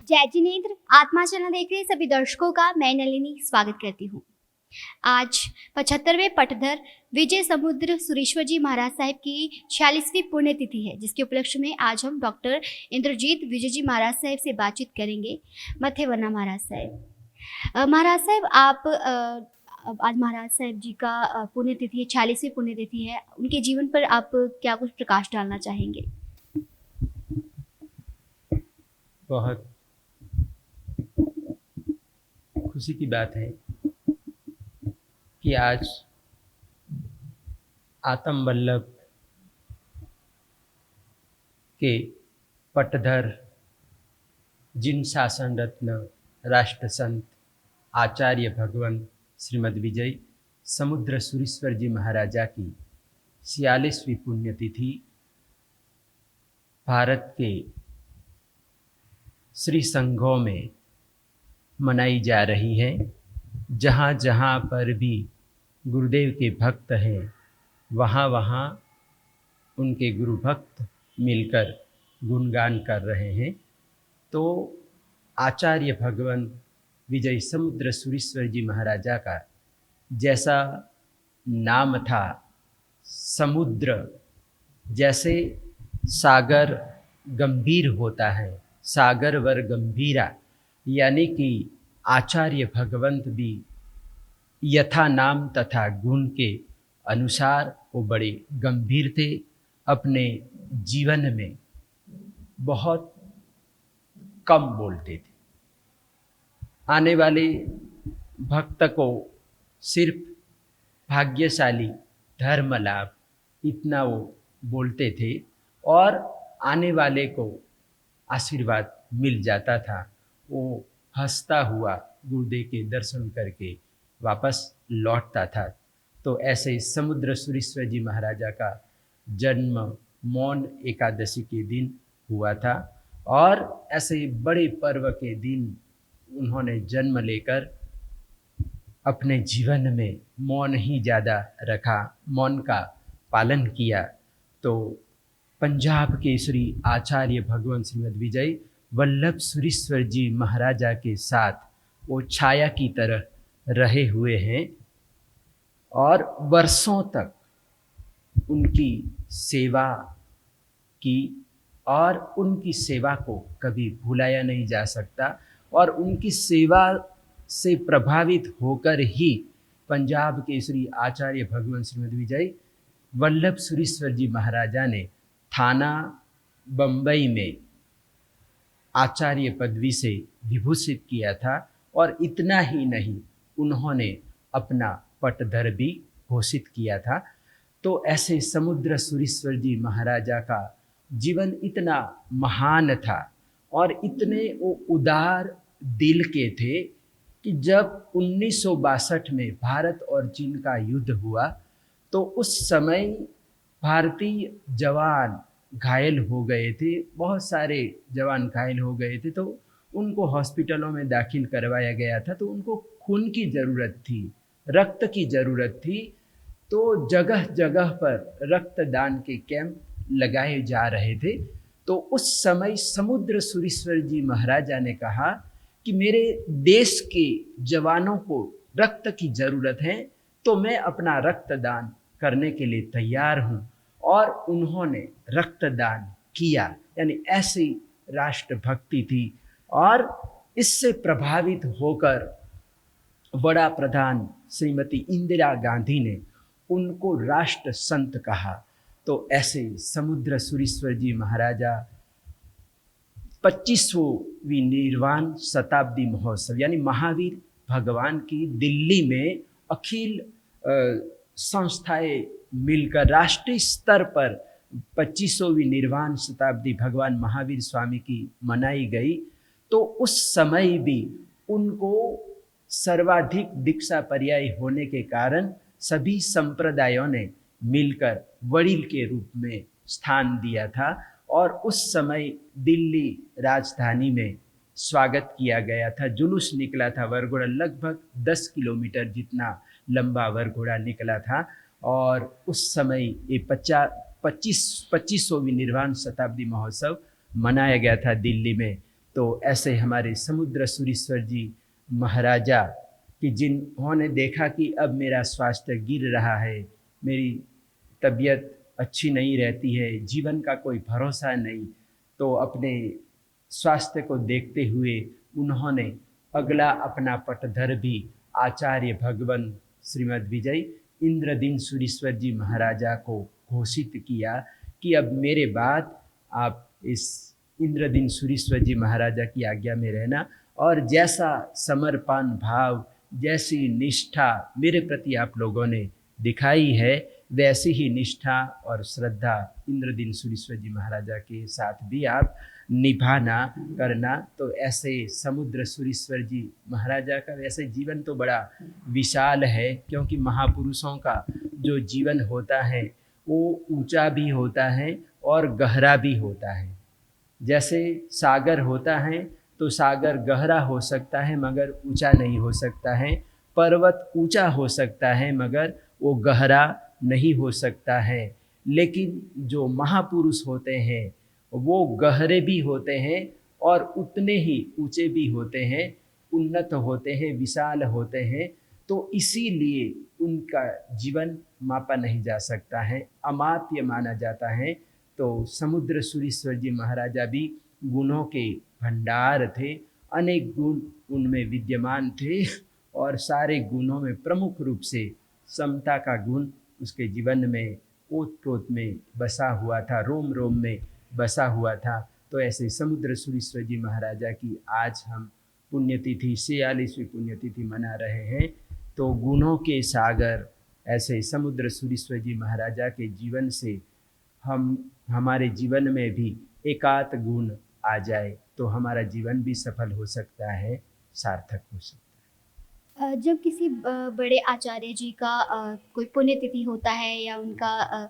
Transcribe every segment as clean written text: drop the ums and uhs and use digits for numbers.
जय जिनेन्द्र। आत्मा चैनल देख रहे सभी दर्शकों का मैं नलिनी स्वागत करती हूँ। आज 75वें पटधर विजय समुद्र सुरेश्वर जी महाराज साहिब की 46वीं पुण्यतिथि है, जिसके उपलक्ष्य में आज हम डॉक्टर इंद्रजीत विजय जी महाराज साहिब से बातचीत करेंगे। मथेवना महाराज साहिब, महाराज साहिब आप आज महाराज साहिब जी का पुण्यतिथि है, 46वीं पुण्यतिथि है। उनके जीवन पर आप क्या कुछ प्रकाश डालना चाहेंगे? बहुत खुशी की बात है कि आज आत्म वल्लभ के पटधर जिन शासन रत्न राष्ट्र संत आचार्य भगवान श्रीमद विजय समुद्र सुरेश्वर जी महाराजा की 46वीं पुण्यतिथि भारत के श्री संघों में मनाई जा रही है। जहाँ जहाँ पर भी गुरुदेव के भक्त हैं, वहाँ वहाँ उनके गुरु भक्त मिलकर गुणगान कर रहे हैं। तो आचार्य भगवान विजय समुद्र सुरेश्वर जी महाराजा का जैसा नाम था, समुद्र जैसे सागर गंभीर होता है, सागर वर गंभीरा, यानी कि आचार्य भगवंत भी यथा नाम तथा गुण के अनुसार वो बड़े गंभीर थे। अपने जीवन में बहुत कम बोलते थे। आने वाले भक्त को सिर्फ भाग्यशाली, धर्म लाभ, इतना वो बोलते थे और आने वाले को आशीर्वाद मिल जाता था। वो हंसता हुआ गुरुदेव के दर्शन करके वापस लौटता था। तो ऐसे समुद्र सुरेश्वर जी महाराजा का जन्म मौन एकादशी के दिन हुआ था और ऐसे बड़े पर्व के दिन उन्होंने जन्म लेकर अपने जीवन में मौन ही ज़्यादा रखा, मौन का पालन किया। तो पंजाब के श्री आचार्य भगवान श्रीमद विजय वल्लभ सुरेश्वर जी महाराजा के साथ वो छाया की तरह रहे हुए हैं और वर्षों तक उनकी सेवा की और उनकी सेवा को कभी भुलाया नहीं जा सकता। और उनकी सेवा से प्रभावित होकर ही पंजाब के श्री आचार्य भगवान श्रीमद विजय वल्लभ सुरेश्वर जी महाराजा ने थाना बम्बई में आचार्य पदवी से विभूषित किया था। और इतना ही नहीं, उन्होंने अपना पटधर भी घोषित किया था। तो ऐसे समुद्र सुरेश्वर जी महाराजा का जीवन इतना महान था और इतने वो उदार दिल के थे कि जब 1962 में भारत और चीन का युद्ध हुआ तो उस समय भारतीय जवान घायल हो गए थे, बहुत सारे जवान घायल हो गए थे। तो उनको हॉस्पिटलों में दाखिल करवाया गया था। तो उनको खून की ज़रूरत थी, रक्त की ज़रूरत थी। तो जगह जगह पर रक्तदान के कैंप लगाए जा रहे थे। तो उस समय समुद्र सुरेश्वर जी महाराजा ने कहा कि मेरे देश के जवानों को रक्त की ज़रूरत है, तो मैं अपना रक्तदान करने के लिए तैयार हूँ। और उन्होंने रक्तदान किया, यानी ऐसी राष्ट्रभक्ति थी। और इससे प्रभावित होकर बड़ा प्रधान श्रीमती इंदिरा गांधी ने उनको राष्ट्र संत कहा। तो ऐसे समुद्र सुरेश्वर जी महाराजा 25वीं निर्वाण शताब्दी महोत्सव यानी महावीर भगवान की दिल्ली में अखिल संस्थाएं मिलकर राष्ट्रीय स्तर पर 25वीं निर्वाण शताब्दी भगवान महावीर स्वामी की मनाई गई। तो उस समय भी उनको सर्वाधिक दीक्षा पर्याय होने के कारण सभी संप्रदायों ने मिलकर वडील के रूप में स्थान दिया था। और उस समय दिल्ली राजधानी में स्वागत किया गया था, जुलूस निकला था। वरघोड़ा लगभग 10 किलोमीटर जितना लंबा वरघोड़ा निकला था। और उस समय ये 25वीं निर्वाण शताब्दी महोत्सव मनाया गया था दिल्ली में। तो तो ऐसे हमारे समुद्र सुरीश्वर जी महाराजा कि जिन्होंने देखा कि अब मेरा स्वास्थ्य गिर रहा है, मेरी तबीयत अच्छी नहीं रहती है, जीवन का कोई भरोसा नहीं, तो अपने स्वास्थ्य को देखते हुए उन्होंने अगला अपना पटधर भी आचार्य भगवान श्रीमद् विजय इंद्रदीन सुरीश्वर जी महाराजा को घोषित किया कि अब मेरे बाद आप इस इंद्रदीन सुरीश्वर जी महाराजा की आज्ञा में रहना, और जैसा समर्पण भाव, जैसी निष्ठा मेरे प्रति आप लोगों ने दिखाई है, वैसी ही निष्ठा और श्रद्धा इंद्रदीन सुरीश्वर जी महाराजा के साथ भी आप निभाना करना। तो ऐसे समुद्र सुरीश्वर जी महाराजा का वैसे जीवन तो बड़ा विशाल है, क्योंकि महापुरुषों का जो जीवन होता है वो ऊंचा भी होता है और गहरा भी होता है। जैसे सागर होता है तो सागर गहरा हो सकता है मगर ऊंचा नहीं हो सकता है, पर्वत ऊंचा हो सकता है मगर वो गहरा नहीं हो सकता है। लेकिन जो महापुरुष होते हैं वो गहरे भी होते हैं और उतने ही ऊंचे भी होते हैं, उन्नत होते हैं, विशाल होते हैं। तो इसीलिए उनका जीवन मापा नहीं जा सकता है, अमाप्य माना जाता है। तो समुद्र सुरीश्वर जी महाराजा भी गुणों के भंडार थे, अनेक गुण उनमें विद्यमान थे, और सारे गुणों में प्रमुख रूप से समता का गुण उसके जीवन में ओत-प्रोत में बसा हुआ था, रोम रोम में बसा हुआ था। तो ऐसे समुद्र सुरीश्वर जी महाराजा की आज हम पुण्यतिथि 46वीं पुण्यतिथि मना रहे हैं। तो गुणों के सागर ऐसे समुद्र सुरीश्वर जी महाराजा के जीवन से हमारे जीवन में भी एकात गुण आ जाए तो हमारा जीवन भी सफल हो सकता है, सार्थक हो सकता है। जब किसी बड़े आचार्य जी का कोई पुण्यतिथि होता है या उनका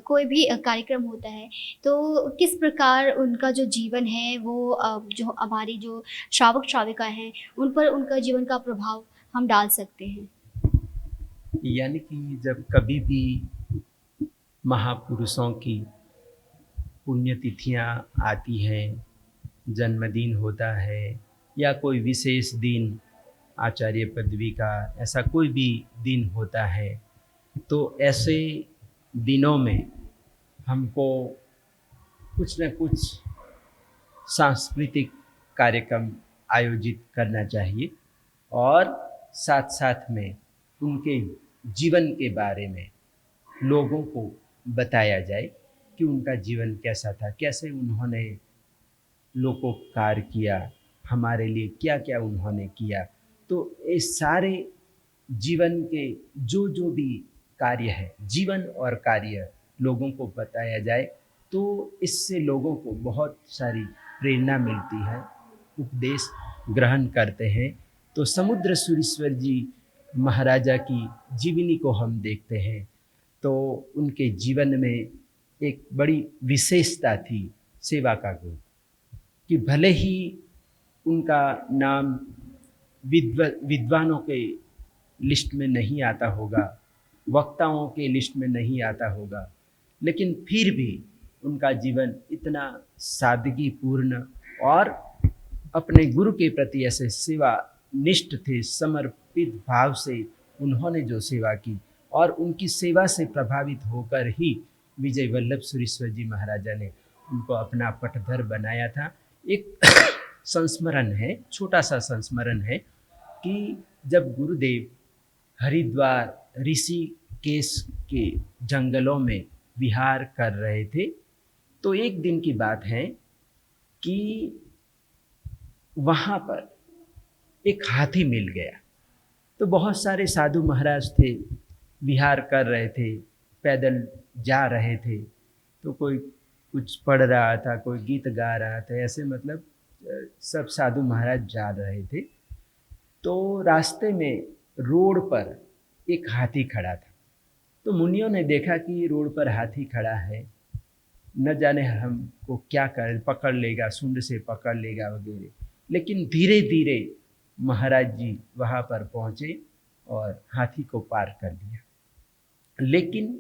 कोई भी कार्यक्रम होता है, तो किस प्रकार उनका जो जीवन है वो जो हमारी जो श्रावक श्राविका हैं उन पर उनका जीवन का प्रभाव हम डाल सकते हैं? यानी कि जब कभी भी महापुरुषों की पुण्यतिथियाँ आती हैं, जन्मदिन होता है या कोई विशेष दिन, आचार्य पदवी का ऐसा कोई भी दिन होता है, तो ऐसे दिनों में हमको कुछ न कुछ सांस्कृतिक कार्यक्रम आयोजित करना चाहिए और साथ साथ में उनके जीवन के बारे में लोगों को बताया जाए कि उनका जीवन कैसा था, कैसे उन्होंने लोकोपकार किया, हमारे लिए क्या क्या उन्होंने किया। तो इस सारे जीवन के जो जो भी कार्य है, जीवन और कार्य लोगों को बताया जाए तो इससे लोगों को बहुत सारी प्रेरणा मिलती है, उपदेश ग्रहण करते हैं। तो समुद्र सुरीश्वर जी महाराजा की जीवनी को हम देखते हैं तो उनके जीवन में एक बड़ी विशेषता थी सेवा का गुण, कि भले ही उनका नाम विद्वानों के लिस्ट में नहीं आता होगा, वक्ताओं के लिस्ट में नहीं आता होगा, लेकिन फिर भी उनका जीवन इतना सादगीपूर्ण और अपने गुरु के प्रति ऐसे सेवा निष्ठ थे, समर्पित भाव से उन्होंने जो सेवा की, और उनकी सेवा से प्रभावित होकर ही विजय वल्लभ सुरीश्वर जी महाराजा ने उनको अपना पटधर बनाया था। एक संस्मरण है, छोटा सा संस्मरण है कि जब गुरुदेव हरिद्वार ऋषिकेश के जंगलों में विहार कर रहे थे तो एक दिन की बात है कि वहाँ पर एक हाथी मिल गया। तो बहुत सारे साधु महाराज थे, विहार कर रहे थे, पैदल जा रहे थे, तो कोई कुछ पढ़ रहा था, कोई गीत गा रहा था, ऐसे मतलब सब साधु महाराज जा रहे थे। तो रास्ते में रोड पर एक हाथी खड़ा था। तो मुनियों ने देखा कि रोड पर हाथी खड़ा है, न जाने हमको क्या कर पकड़ लेगा, सूंड से पकड़ लेगा वगैरह। लेकिन धीरे धीरे महाराज जी वहाँ पर पहुँचे और हाथी को पार कर लिया। लेकिन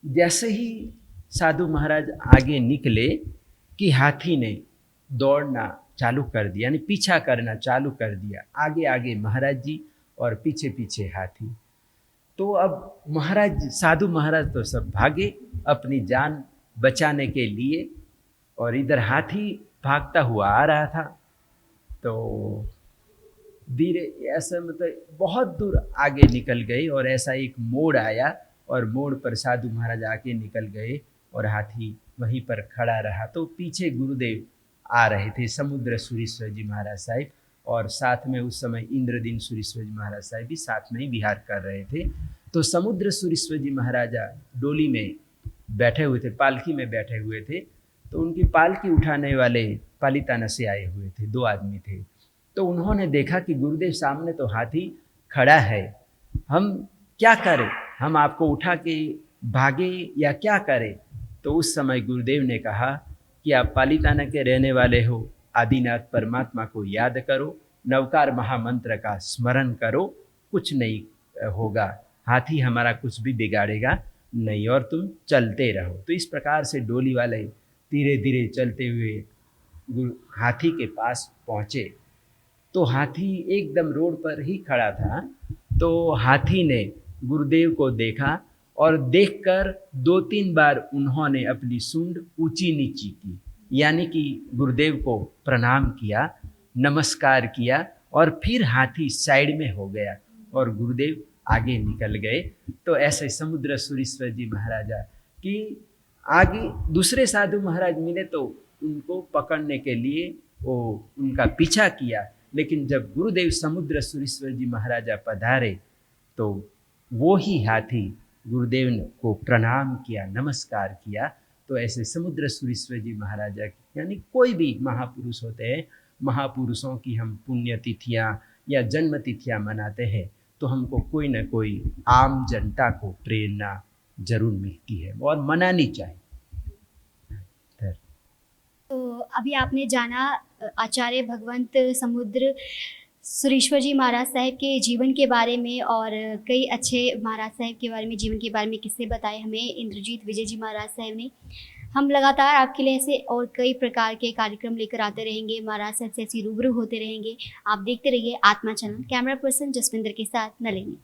जैसे ही साधु महाराज आगे निकले कि हाथी ने दौड़ना चालू कर दिया, यानी पीछा करना चालू कर दिया। आगे आगे महाराज जी और पीछे पीछे हाथी। तो अब महाराज, साधु महाराज तो सब भागे अपनी जान बचाने के लिए, और इधर हाथी भागता हुआ आ रहा था। तो धीरे ऐसा मतलब बहुत दूर आगे निकल गए, और ऐसा एक मोड़ आया, और मोड़ पर साधु महाराज आके निकल गए और हाथी वहीं पर खड़ा रहा। तो पीछे गुरुदेव आ रहे थे, समुद्र सुरेश्वर जी महाराज साहिब, और साथ में उस समय इंद्रदीन सुरेश्वर जी महाराज साहिब भी साथ में ही विहार कर रहे थे। तो समुद्र सुरेश्वर जी महाराजा डोली में बैठे हुए थे, पालकी में बैठे हुए थे। तो उनकी पालकी उठाने वाले पालिताना से आए हुए थे, 2 आदमी थे। तो उन्होंने देखा कि गुरुदेव सामने तो हाथी खड़ा है, हम क्या करें, हम आपको उठा के भागे या क्या करें। तो उस समय गुरुदेव ने कहा कि आप पालिताना के रहने वाले हो, आदिनाथ परमात्मा को याद करो, नवकार महामंत्र का स्मरण करो, कुछ नहीं होगा, हाथी हमारा कुछ भी बिगाड़ेगा नहीं, और तुम चलते रहो। तो इस प्रकार से डोली वाले धीरे धीरे चलते हुए हाथी के पास पहुँचे। तो हाथी एकदम रोड पर ही खड़ा था। तो हाथी ने गुरुदेव को देखा, और देखकर 2-3 बार उन्होंने अपनी सूंड ऊंची नीची की, यानी कि गुरुदेव को प्रणाम किया, नमस्कार किया, और फिर हाथी साइड में हो गया और गुरुदेव आगे निकल गए। तो ऐसे समुद्र सुरेश्वर जी महाराजा कि आगे दूसरे साधु महाराज मिले तो उनको पकड़ने के लिए वो उनका पीछा किया, लेकिन जब गुरुदेव समुद्र सुरेश्वर जी महाराजा पधारे तो वो ही हाथी गुरुदेव को प्रणाम किया, नमस्कार किया। तो ऐसे समुद्र सुरेश्वर जी महाराजा यानी कोई भी महापुरुष होते हैं, महापुरुषों की हम पुण्यतिथियाँ या जन्म तिथियाँ मनाते हैं तो हमको कोई न कोई आम जनता को प्रेरणा जरूर मिलती है और मनानी चाहिए। तो अभी आपने जाना आचार्य भगवंत समुद्र सुरेश्वर जी महाराज साहब के जीवन के बारे में, और कई अच्छे महाराज साहब के बारे में, जीवन के बारे में किस्से बताए हमें इंद्रजीत विजय जी महाराज साहब ने। हम लगातार आपके लिए ऐसे और कई प्रकार के कार्यक्रम लेकर आते रहेंगे, महाराज साहब से ऐसी रूबरू होते रहेंगे। आप देखते रहिए आत्मा चैनल। कैमरा पर्सन जसविंदर के साथ नलिनी।